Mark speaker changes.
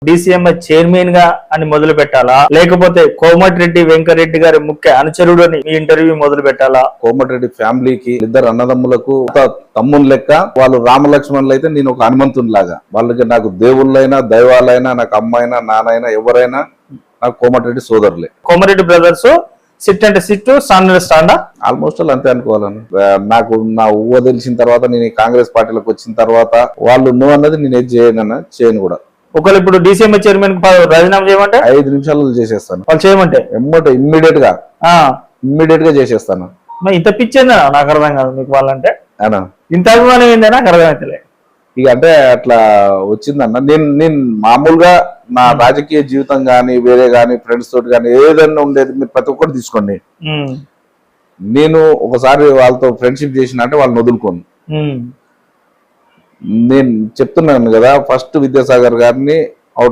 Speaker 1: డిసిఎంఐ chairman గా అని మొదలు పెట్టాలా, లేకపోతే కోమటిరెడ్డి వెంకరెడ్డి గారి ముఖ్య అనుచరుడు అని మీ ఇంటర్వ్యూ మొదలు పెట్టాలా?
Speaker 2: కోమటిరెడ్డి ఫ్యామిలీకి ఇద్దరు అన్నదమ్ములకు తమ్ముని లెక్క, వాళ్ళు రామలక్ష్మణులు అయితే నేను ఒక హనుమంతుని లాగా. వాళ్ళకి నాకు దేవుళ్ళైనా దైవాలైనా, నాకు అమ్మైనా నానైనా ఎవరైనా నాకు కోమటిరెడ్డి సోదరులే.
Speaker 1: కోమటిరెడ్డి బ్రదర్స్ సిట్ అంటే సిట్, స్టాండ్ అంటే స్టాండా?
Speaker 2: ఆల్మోస్ట్ అంతే అనుకోవాలని. నాకు నా ఊహ తెలిసిన తర్వాత, నేను కాంగ్రెస్ పార్టీలోకి వచ్చిన తర్వాత వాళ్ళు నువ్వు అన్నది నేను ఏది చేయను కూడా.
Speaker 1: ఒకవేళ ఇప్పుడు డిసిఎంఐ చైర్మన్ రాజీనామా చేయమంటే
Speaker 2: 5 నిమిషాల్లో చేసేస్తాను.
Speaker 1: వాళ్ళు చేయమంటే
Speaker 2: ఇమ్మీడియట్ గా చేసేస్తాను.
Speaker 1: ఇంత పిచ్చేందా నాకు అర్థం కాదు మీకు వాళ్ళంటే.
Speaker 2: అనా
Speaker 1: ఇంత అభిమానం ఏందా నాకు అర్థమైతలే.
Speaker 2: ఇక అంటే అట్లా వచ్చిందన్న. నేను మామూలుగా నా రాజకీయ జీవితం గానీ, వేరే గానీ, ఫ్రెండ్స్ తోటి గానీ ఏదైనా ఉండేది మీరు ప్రతి ఒక్కటి తీసుకోండి. నేను ఒకసారి వాళ్ళతో ఫ్రెండ్షిప్ చేసిన అంటే వాళ్ళని వదులుకోను. నేను చెప్తున్నాను కదా, ఫస్ట్ విద్యాసాగర్ గారిని